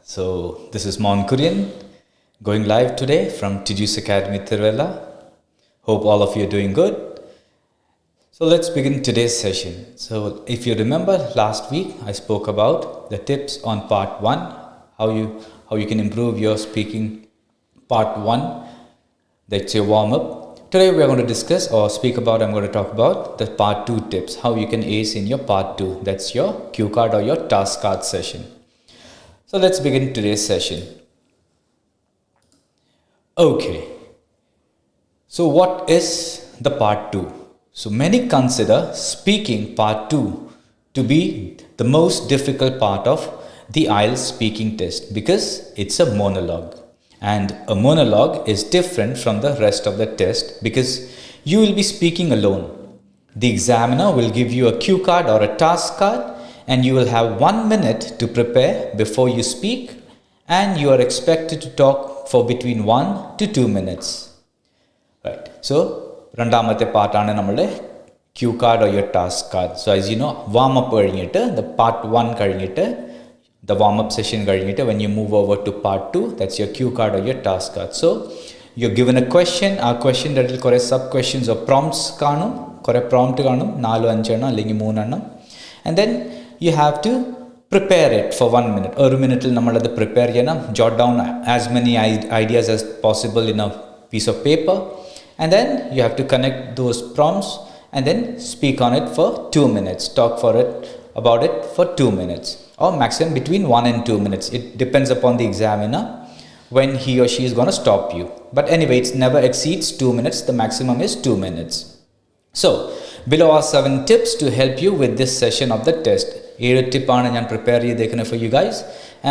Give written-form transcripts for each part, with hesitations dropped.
So this is Mon Kurian going live today from Tijus Academy Tiruvalla. Hope all of you are doing good. So let's begin today's session. So if you remember last week I spoke about the tips on part 1, how you can improve your speaking. Part 1, that's your warm up. Today we are going to discuss or I'm going to talk about the part 2 tips, how you can ace in your part 2. That's your cue card or your task card session. So let's begin today's session. Okay. So what is the part 2? So many consider speaking part 2 to be the most difficult part of the Ielts speaking test because it's a monologue. And a monologue is different from the rest of the test because you will be speaking alone. The examiner will give you a cue card or a task card and you will have 1 minute to prepare before you speak, and you are expected to talk for between 1 to 2 minutes. Right. So, രണ്ടാമത്തെ പാർട്ടാണ് നമ്മുടെ cue card or your task card. So as you know, warm up കഴിഞ്ഞിട്ട് the part 1 കഴിഞ്ഞിട്ട് the warm up session കഴിഞ്ഞിട്ട് when you move over to part 2, that's your cue card or your task card. So you're given a question, ആ questionൻ്റെ ഇടയിൽ കുറേ sub questions or prompts കാണും, കുറേ prompt കാണും, 4-5 എണ്ണം അല്ലെങ്കിൽ 3 എണ്ണം, and then you have to prepare it for 1 minute. ഒരു മിനിറ്റിൽ നമ്മളത് prepare ചെയ്യണം, jot down as many ideas as possible in a piece of paper, and then you have to connect those prompts and then speak on it for 2 minutes, talk about it for 2 minutes or maximum between 1 and 2 minutes. It depends upon the examiner when he or she is going to stop you, but anyway it never exceeds 2 minutes. The maximum is 2 minutes. So below are 7 tips to help you with this session of the test. 7 tip ആണ് ഞാൻ prepare ചെയ്തേക്കുന്നത് for you guys,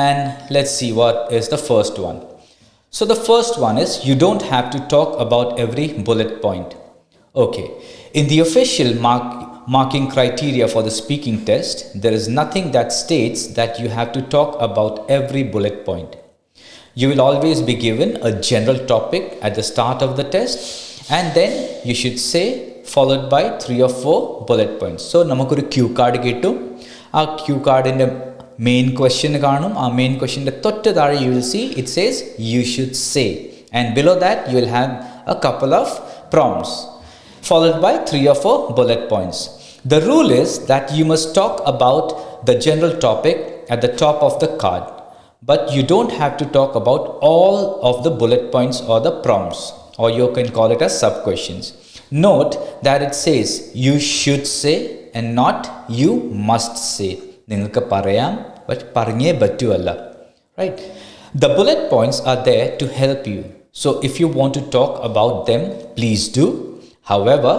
and let's see what is the first one. So the first one is you don't have to talk about every bullet point. Okay, in the official marking criteria for the speaking test, there is nothing that states that you have to talk about every bullet point. You will always be given a general topic at the start of the test, and then you should say followed by 3 or 4 bullet points. So നമുക്കൊരു cue card കിട്ടും. ആ cue cardന്റെ main question കാണും. ആ main questionന്റെ തൊട്ട് താഴെ you will see it says you should say, and below that you will have a couple of prompts followed by 3 or 4 bullet points. The rule is that you must talk about the general topic at the top of the card, but you don't have to talk about all of the bullet points or the prompts, or you can call it as sub questions. Note that it says you should say and not you must say. നിങ്ങൾക്ക് പറയാം, but പറഞ്ഞേ പറ്റുമല്ല. Right? The bullet points are there to help you. So if you want to talk about them, please do. However,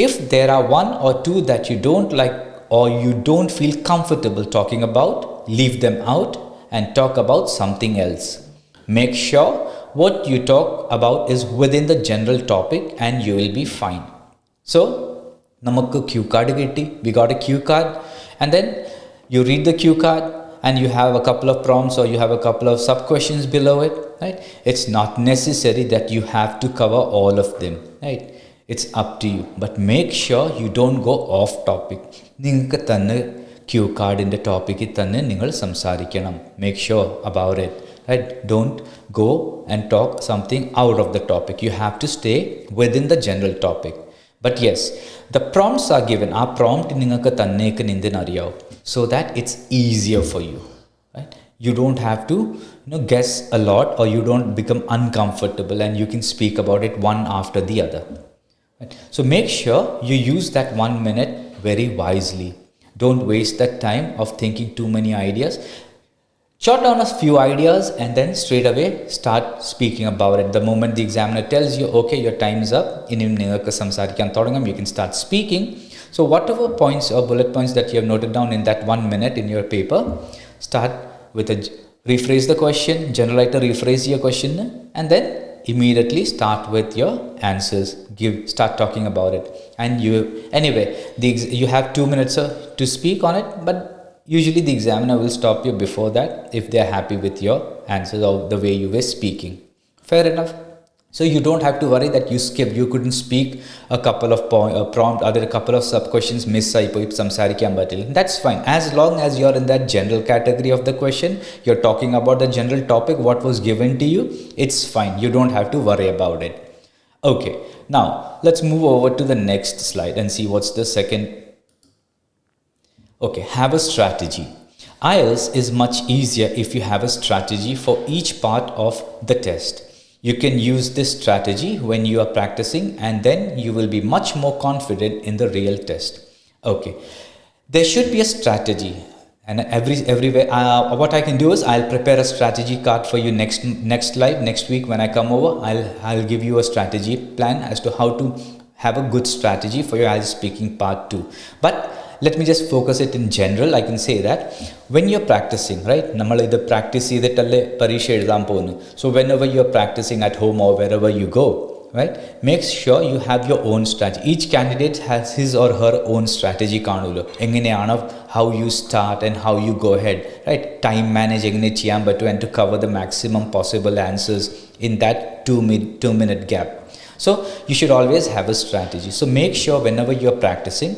if there are 1 or 2 that you don't like or you don't feel comfortable talking about, leave them out and talk about something else. Make sure what you talk about is within the general topic and you will be fine. So, namakku cue card kitti. We got a cue card, and then you read the cue card and you have a couple of prompts or you have a couple of sub questions below it, right? It's not necessary that you have to cover all of them, right? It's up to you, but make sure you don't go off topic. നിങ്ങൾക്ക് തന്നെ cue cardന്റെ ടോപ്പിക്കിൽ തന്നെ നിങ്ങൾ സംസാരിക്കണം. Make sure about it, right? Don't go and talk something out of the topic. You have to stay within the general topic. But yes, the prompts are given. ആ prompt നിങ്ങൾക്ക് തന്നേക്ക് എന്തിനറിയാവും, so that it's easier for you, right? You don't have to guess a lot, or you don't become uncomfortable, and you can speak about it one after the other. So make sure you use that 1 minute very wisely. Don't waste that time of thinking too many ideas. Jot down a few ideas and then straight away start speaking about it. The moment the examiner tells you, okay, your time is up, you can start speaking. So whatever points or bullet points that you have noted down in that 1 minute in your paper, start with rephrase the question, generate rephrase your question, and then immediately start with your answers. Start talking about it, and you have 2 minutes to speak on it, but usually the examiner will stop you before that if they are happy with your answers or the way you were speaking. Fair enough. So you don't have to worry that you skipped, you couldn't speak a couple of prompt, other couple of sub questions miss ആയിപ്പോയി സംസാരിക്കാൻ പറ്റില്ല. That's fine. As long as you're in that general category of the question, you're talking about the general topic, what was given to you, it's fine. You don't have to worry about it. Okay, now let's move over to the next slide and see what's the second. Okay, have a strategy. IELTS is much easier if you have a strategy for each part of the test. You can use this strategy when you are practicing, and then you will be much more confident in the real test. Okay, there should be a strategy, and everywhere what I can do is I'll prepare a strategy card for you next live next week when I come over. I'll give you a strategy plan as to how to have a good strategy for your IELTS speaking part 2. But let me just focus it in general. I can say that when you're practicing, right, നമ്മൾ ഇത് practice ചെയ്തിട്ടല്ലേ പരീക്ഷ എഴുതാൻ പോകുന്നു. So whenever you're practicing at home or wherever you go, right, make sure you have your own strategy. Each candidate has his or her own strategy കാണുമല്ലോ. എങ്ങനെയാണ് how you start and how you go ahead, right, time manage എങ്ങനെ ചെയ്യാൻ പറ്റും and to cover the maximum possible answers in that 2-minute gap. So you should always have a strategy. So make sure whenever you're practicing,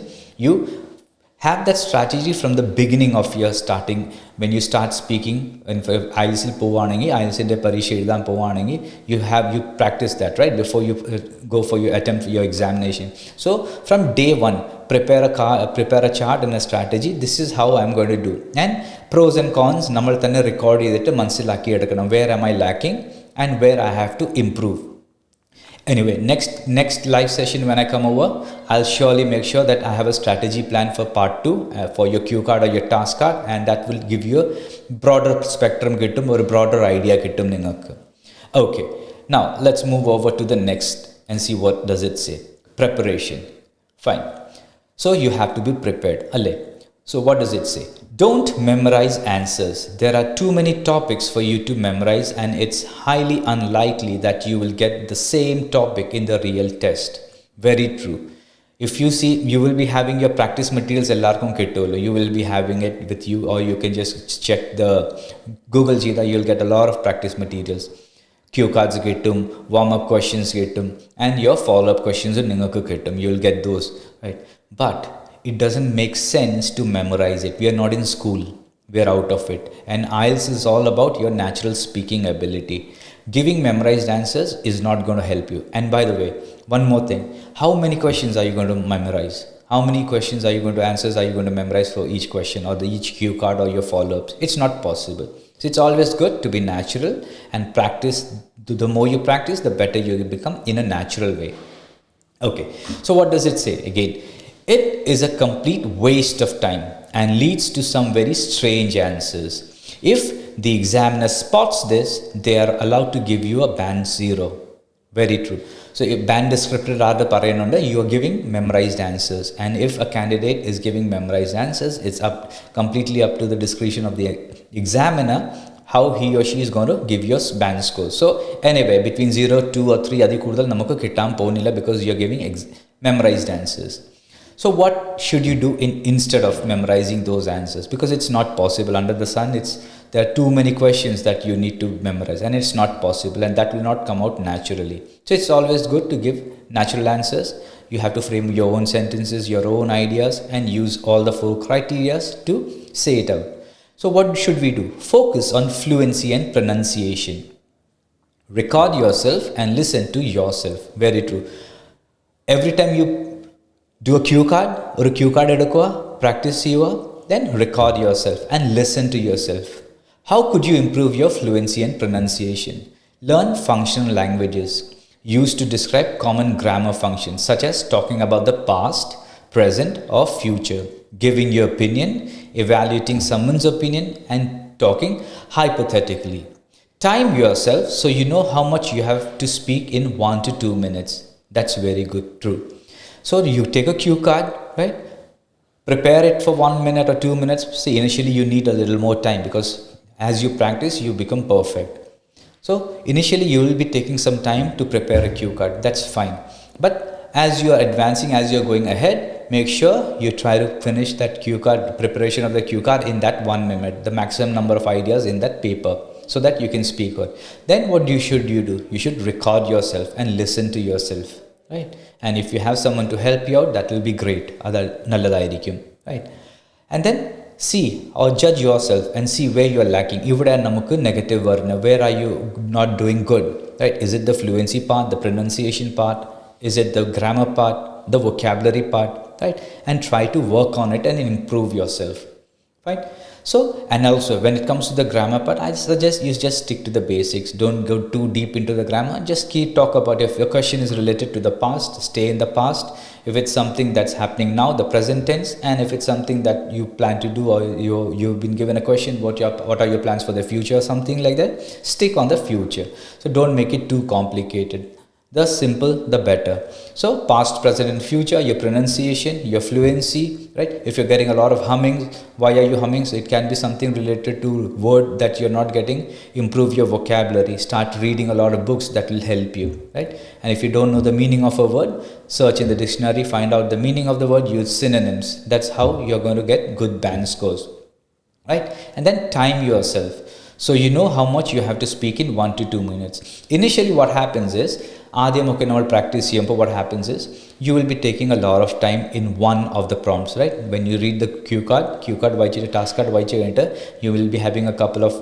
you have that strategy from the beginning of your starting. When you start speaking, and IELTS പോവാണെങ്കിൽ IELTSന്റെ പരീക്ഷ എഴുതാൻ പോവാണെങ്കിൽ you practice that, right, before you go for your attempt your examination. So from day one, prepare a chart and a strategy. This is how I'm going to do, and pros and cons നമ്മൾ തന്നെ record ചെയ്തിട്ട് മനസ്സിലാക്കി എടുക്കണം. Where am I lacking and where I have to improve. Anyway, next live session when I come over, I'll surely make sure that I have a strategy plan for part 2 for your cue card or your task card, and that will give you a broader spectrum kittum or a broader idea kittum ningalku. Okay, now let's move over to the next and see what does it say. Preparation. Fine. So you have to be prepared. Alle. So what does it say? Don't memorize answers. There are too many topics for you to memorize, and it's highly unlikely that you will get the same topic in the real test. Very true. If you see, you will be having your practice materials ellarkum kittolo. You will be having it with you, or you can just check the Google Jita. You'll get a lot of practice materials. Cue cards kittum, warm-up questions kittum, and your follow-up questions ningaku kittum. You'll get those, right? But it doesn't make sense to memorize it. We are not in school. We are out of it. And IELTS is all about your natural speaking ability. Giving memorized answers is not going to help you. And by the way, one more thing. How many questions are you going to memorize? How many questions are you going to answers are you going to memorize for each question or each cue card or your follow-ups? It's not possible. So it's always good to be natural and practice. The more you practice, the better you become in a natural way. Okay. So what does it say? Again, it is a complete waste of time and leads to some very strange answers. If the examiner spots this, they are allowed to give you a band 0. Very true. So if band descriptor rather parayanunda, you are giving memorized answers, and if a candidate is giving memorized answers, it's completely up to the discretion of the examiner how he or she is going to give your band score. So anyway, between 0, 2 or 3 adi kudal namakku kittam povunilla because you are giving memorized answers. So what should you do instead of memorizing those answers? Because it's not possible under the sun. There are too many questions that you need to memorize, and it's not possible, and that will not come out naturally. So it's always good to give natural answers. You have to frame your own sentences, your own ideas, and use all the 4 criteria to say it out. So what should we do? Focus on fluency and pronunciation. Record yourself and listen to yourself. Very true. Every time you do a cue card or a cue card edukwa, practice ചെയ്യുക, then record yourself and listen to yourself. How could you improve your fluency and pronunciation? Learn functional languages used to describe common grammar functions, such as talking about the past, present or future, giving your opinion, evaluating someone's opinion, and talking hypothetically. Time yourself so you know how much you have to speak in 1 to 2 minutes. That's very good, true. So you take a cue card, right? Prepare it for 1 minute or 2 minutes. See, initially you need a little more time because as you practice, you become perfect. So initially you will be taking some time to prepare a cue card. That's fine. But as you are advancing, as you are going ahead, make sure you try to finish that cue card, preparation of the cue card in that 1 minute, the maximum number of ideas in that paper. so that you can speak well. Then what you do? You should record yourself and listen to yourself, right? And if you have someone to help you out, that will be great. Adu nalladayirikkum, right? And then see or judge yourself and see where you are lacking. Ivide namukku negative varna. Where are you not doing good, right? Is it the fluency part, the pronunciation part? Is it the grammar part, the vocabulary part, right? And try to work on it and improve yourself, right? So, and also when it comes to the grammar part, I suggest you just stick to the basics. Don't go too deep into the grammar. Just keep talk about, if your question is related to the past, stay in the past. If it's something that's happening now, the present tense. And if it's something that you plan to do, or you've been given a question, what are your plans for the future, something like that, stick on the future. So don't make it too complicated. The simple, the better. So past, present and future, your pronunciation, your fluency, right? If you're getting a lot of humming, why are you humming? So it can be something related to word that you're not getting. Improve your vocabulary. Start reading a lot of books that will help you, right? And if you don't know the meaning of a word, search in the dictionary, find out the meaning of the word, use synonyms. That's how you're going to get good band scores, right? And then time yourself. So you know how much you have to speak in 1 to 2 minutes. Initially what happens is, ആദ്യമൊക്കെ നമ്മൾ practice ചെയ്യുമ്പോൾ what happens is, you will be taking a lot of time in one of the prompts, right? When you read the cue card വായിച്ചിട്ട് task card വായിച്ച് കഴിഞ്ഞിട്ട് you will be having a couple of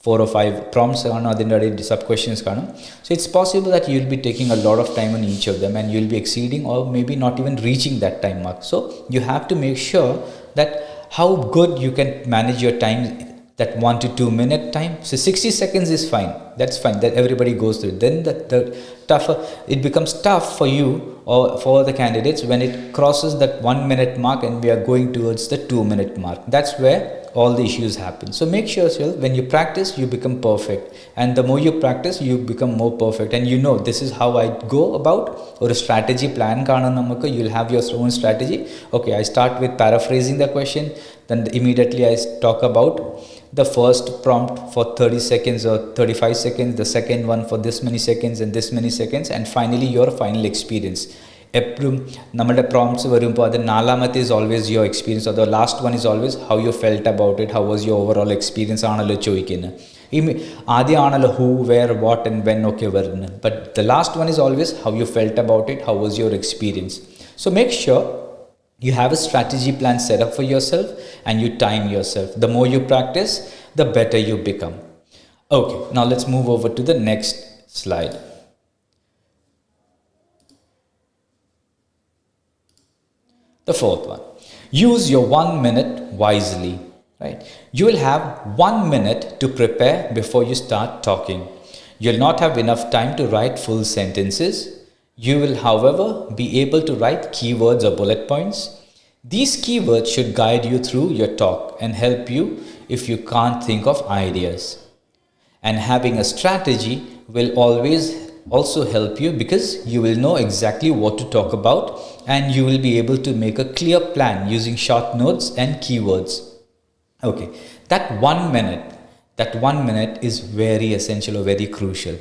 4 or 5 prompts കാണും, അതിൻ്റെ ഇടയിൽ sub questions കാണും. So it's possible that you will be taking a lot of time on each of them, and you will be exceeding or maybe not even reaching that time mark. So you have to make sure that how good you can manage your time, that 1 to 2 minute time. So 60 seconds is fine. That's fine. That everybody goes through. Then the tougher, it becomes tough for you or for the candidates when it crosses that 1 minute mark and we are going towards the 2 minute mark. That's where all the issues happen. So make sure when you practice, you become perfect. And the more you practice, you become more perfect. And you know, this is how I go about, or a strategy plan. You'll have your own strategy. Okay, I start with paraphrasing the question. Then immediately I talk about the first prompt for 30 seconds or 35 seconds, the second one for this many seconds and this many seconds, and finally your final experience. എപ്പോഴും നമ്മുടെ പ്രോംപ്റ്റ്സ് വരുമ്പോൾ അത് നാലാമത്തെ is always your experience, or the last one is always how you felt about it, how was your overall experience ആണല്ലോ ചോദിക്കുന്നത്. ആദ്യമാണല്ലോ who, where, what and when ഒക്കെ വരുന്നത്. But the last one is always how you felt about it, how was your experience. So make sure you have a strategy plan set up for yourself and you time yourself. The more you practice, the better you become. Okay, now let's move over to the next slide. The fourth one, use your 1 minute wisely, right? You will have 1 minute to prepare before you start talking. You'll not have enough time to write full sentences. You will, however, be able to write keywords or bullet points. These keywords should guide you through your talk and help you if you can't think of ideas. And having a strategy will always also help you, because you will know exactly what to talk about and you will be able to make a clear plan using short notes and keywords. Okay, that 1 minute is very essential or very crucial.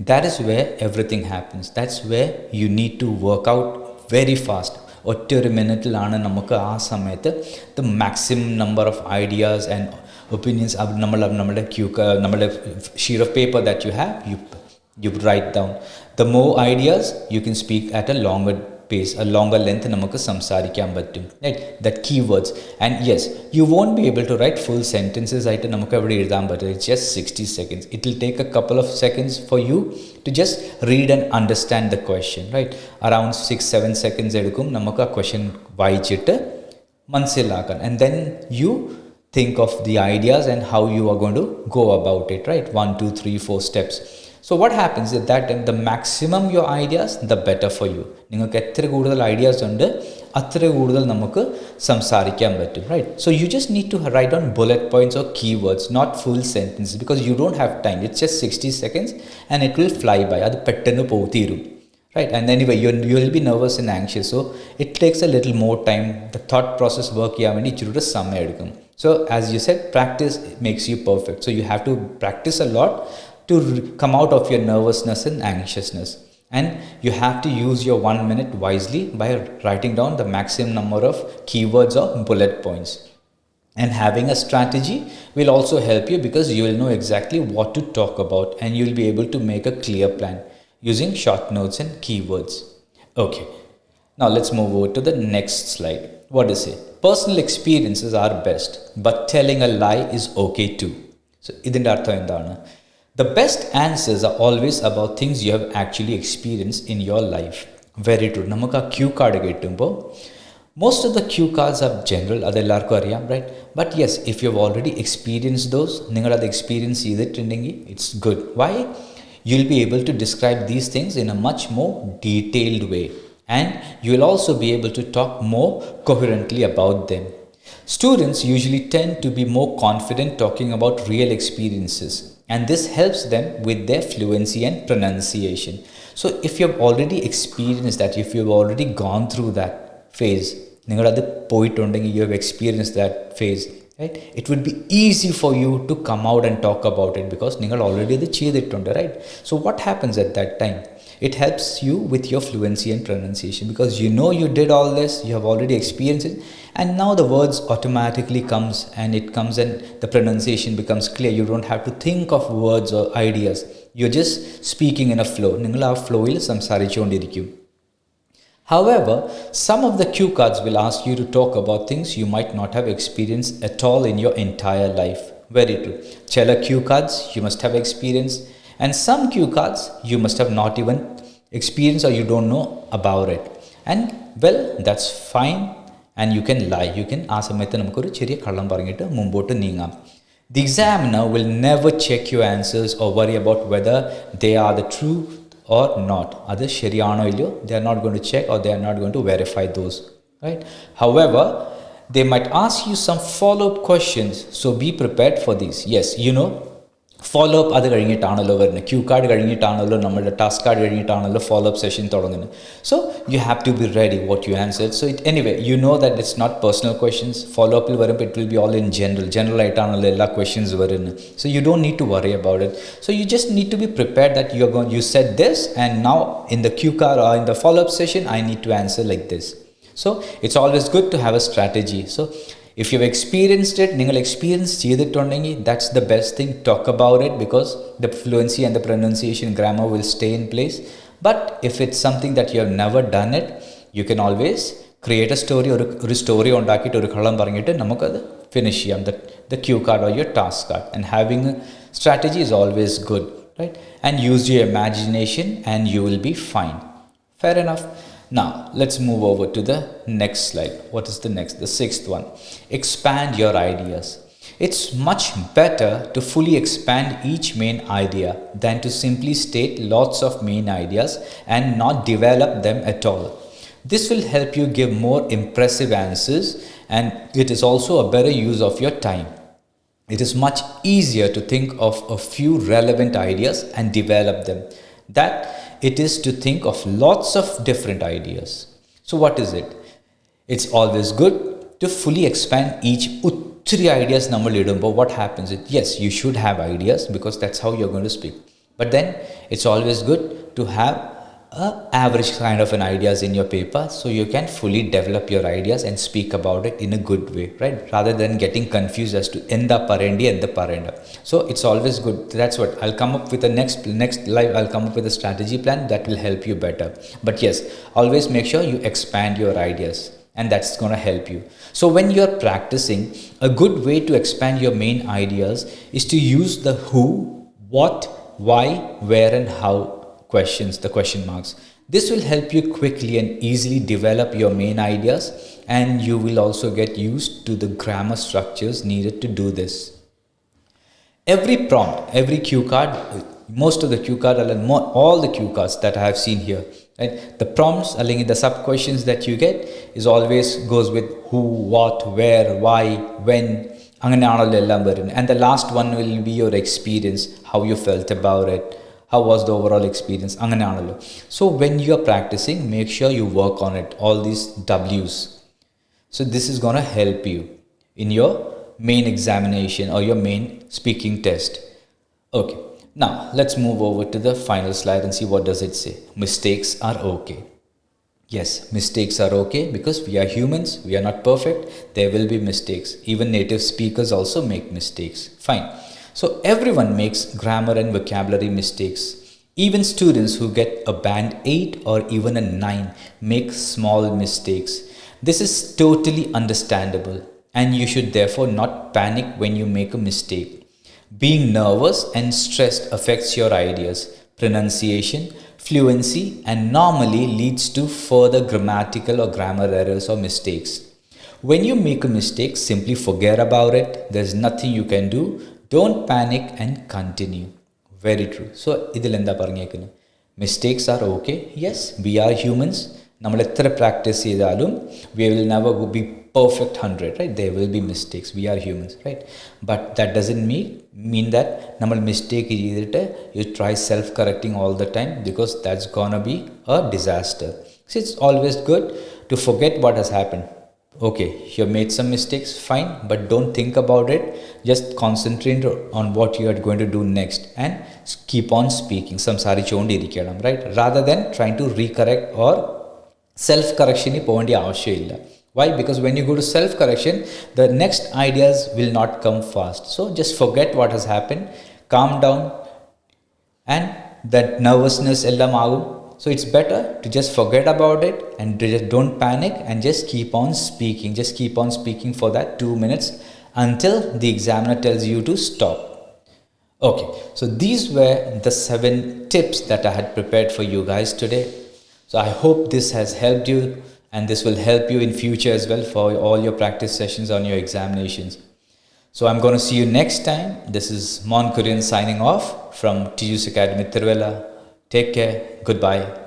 That is where everything happens. That's where you need to work out very fast. ഒറ്റ ഒരു മിനിറ്റിലാണ് നമുക്ക് ആ സമയത്ത് the maximum number of ideas and opinions നമ്മുടെ sheet of paper that you have, you write down. The more ideas you can speak at a longer pace, a longer length, നമുക്ക് സംസാരിക്കാൻ പറ്റും, right? That keywords. And yes, you won't be able to write full sentences ആയിട്ട് നമുക്ക് അവിടെ എഴുതാൻ പറ്റും. It's just 60 seconds. It will take a couple of seconds for you to just read and understand the question, right? Around 6-7 seconds എടുക്കും നമുക്ക് ആ question വായിച്ചിട്ട് മനസ്സിലാക്കാൻ. And then you think of the ideas and how you are going to go about it, right? 1, 2, 3, 4 steps. So what happens is that the maximum your ideas, the better for you. നിങ്ങൾക്ക് എത്ര കൂടുതൽ ideas ഉണ്ട് അത്ര കൂടുതൽ നമുക്ക് സംസാരിക്കാൻ പറ്റും, right? So you just need to write down bullet points or keywords, not full sentences, because you don't have time. It's just 60 seconds and it will fly by. അത് പെട്ടെന്ന് പോയിത്തീരും, right? And anyway, you will be nervous and anxious, so it takes a little more time. The thought process work ചെയ്യാൻ വേണ്ടി ഇച്ചിരി സമയം എടുക്കും. So as you said, practice makes you perfect. So you have to practice a lot to come out of your nervousness and anxiousness. And you have to use your 1 minute wisely by writing down the maximum number of keywords or bullet points. And having a strategy will also help you because you will know exactly what to talk about and you will be able to make a clear plan using short notes and keywords. Okay, now let's move over to the next slide. What does it say? Personal experiences are best, but telling a lie is okay too. So, ഇതിൻ്റെ അർത്ഥം എന്താണ്? The best answers are always about things you have actually experienced in your life. Very true. നമുക്ക് ആ Q card കിട്ടുമ്പോൾ most of the cue cards are general, അതെല്ലാവർക്കും അറിയാം, right? But yes, if you have already experienced those, നിങ്ങളത് experience ചെയ്തിട്ടുണ്ടെങ്കിൽ it's good. Why? You'll be able to describe these things in a much more detailed way. And you will also be able to talk more coherently about them. Students usually tend to be more confident talking about real experiences, and this helps them with their fluency and pronunciation. So if you have already experienced that, if you have already gone through that phase, നിങ്ങളത് പോയിട്ടുണ്ടെങ്കിൽ you have experienced that phase, right? It would be easy for you to come out and talk about it because നിങ്ങൾ already അത് ചെയ്തിട്ടുണ്ട്, right? So what happens at that time? It helps you with your fluency and pronunciation because you know you did all this, you have already experienced it, and now the words automatically comes and it comes and the pronunciation becomes clear. You don't have to think of words or ideas. You're just speaking in a flow. നിങ്ങൾ ആ ഫ്ലോയിൽ സംസാരിച്ചുകൊണ്ടിരിക്കും. However, some of the cue cards will ask you to talk about things you might not have experienced at all in your entire life. Very true. Chela cue cards you must have experienced, and some cue cards you must have not even experienced or you don't know about it. And well, that's fine, and you can lie. You can ആ സമയത്ത് നമുക്കൊരു ചെറിയ കള്ളം പറഞ്ഞിട്ട് മുമ്പോട്ട് നീങ്ങാം. The examiner will never check your answers or worry about whether they are the truth or not. അത് ശരിയാണോ ഇല്ലയോ, they are not going to check or they are not going to verify those, right? However, they might ask you some follow-up questions, so be prepared for these. Yes, you know, follow-up അത് കഴിഞ്ഞിട്ടാണല്ലോ വരുന്നത്. Q card കഴിഞ്ഞിട്ടാണല്ലോ നമ്മുടെ task card കഴിഞ്ഞിട്ടാണല്ലോ follow-up session തുടങ്ങുന്നത്. So you have to be ready what you answered. So anyway, you know that it's not personal questions. Follow-upൽ വരുമ്പോൾ it will be all in general ആയിട്ടാണല്ലോ എല്ലാ questions വരുന്നത്. So you don't need to worry about it. So you just need to be prepared that you said this and now in the cue card or in the follow-up session I need to answer like this. So it's always good to have a strategy. So if you've experienced it, നിങ്ങൾ experience ചെയ്തിട്ടുണ്ടെങ്കിൽ that's the best thing. Talk about it because the fluency and the pronunciation grammar will stay in place. But if it's something that you have never done it, you can always create a story ഒരു story ഉണ്ടാക്കിയിട്ട് ഒരു കള്ളം പറഞ്ഞിട്ട് നമുക്കത് finish ചെയ്യാം the cue card or your task card. And having a strategy is always good, right? And use your imagination and you will be fine. Fair enough. Now, let's move over to the next slide. What is the next? The sixth one. Expand your ideas. It's much better to fully expand each main idea than to simply state lots of main ideas and not develop them at all. This will help you give more impressive answers, and it is also a better use of your time. It is much easier to think of a few relevant ideas and develop them that it is to think of lots of different ideas. So what is it? It's always good to fully expand each three ideas നമ്മൾ ഇടുമ്പോൾ what happens is, yes, you should have ideas because that's how you're going to speak. But then it's always good to have a average kind of an ideas in your paper so you can fully develop your ideas and speak about it in a good way, right? Rather than getting confused as to എന്താ പറയണ്ടി എന്താ പറയണ്ട. So it's always good. That's what I'll come up with the next live. I'll come up with a strategy plan that will help you better. But yes, always make sure you expand your ideas, and that's going to help you. So when you're practicing, a good way to expand your main ideas is to use the who, what, why, where and how questions, the question marks. This will help you quickly and easily develop your main ideas, and you will also get used to the grammar structures needed to do this. Every prompt, every cue card, most of the cue card, all the cue cards that I have seen here, right? The prompts, the sub questions that you get is always goes with who, what, where, why, when, and the last one will be your experience, how you felt about it. How was the overall experience? So when you are practicing, make sure you work on it, all these W's. So this is going to help you in your main examination or your main speaking test. Okay, now let's move over to the final slide and see what does it say. Mistakes are okay. Yes, mistakes are okay because we are humans, we are not perfect, there will be mistakes. Even native speakers also make mistakes. Fine. So, everyone makes grammar and vocabulary mistakes. Even students who get a band 8 or even a 9 make small mistakes. This is totally understandable, and you should therefore not panic when you make a mistake. Being nervous and stressed affects your ideas, pronunciation, fluency, and normally leads to further grammatical or grammar errors or mistakes. When you make a mistake, simply forget about it. There's nothing you can do. Don't panic and continue. Very true. So, ഇതിലെന്താ പറഞ്ഞേക്കുന്നത്? Mistakes are okay. Yes, we are humans. നമ്മൾ എത്ര practice ചെയ്താലും we will never be perfect 100, right? There will be mistakes. We are humans, right? But that doesn't mean that നമ്മൾ mistake ചെയ്തിട്ട് you try self-correcting all the time, because that's gonna be a disaster. So it's always good to forget what has happened. Okay, you have made some mistakes, fine, but don't think about it. Just concentrate on what you are going to do next and keep on speaking. സംസാരിച്ചുകൊണ്ടിരിക്കണം, right? Rather than trying to recorrect or self-correction പോകേണ്ട ആവശ്യമില്ല. Why? Because when you go to self-correction, the next ideas will not come fast. So just forget what has happened, calm down, and that nervousness ellam agum. So it's better to just forget about it and just don't panic and just keep on speaking. Just keep on speaking for that 2 minutes until the examiner tells you to stop. Okay, so these were the 7 tips that I had prepared for you guys today. So I hope this has helped you, and this will help you in future as well for all your practice sessions on your examinations. So I'm going to see you next time. This is Mon Korean signing off from TUS Academy Tiruvalla. Take care. Goodbye.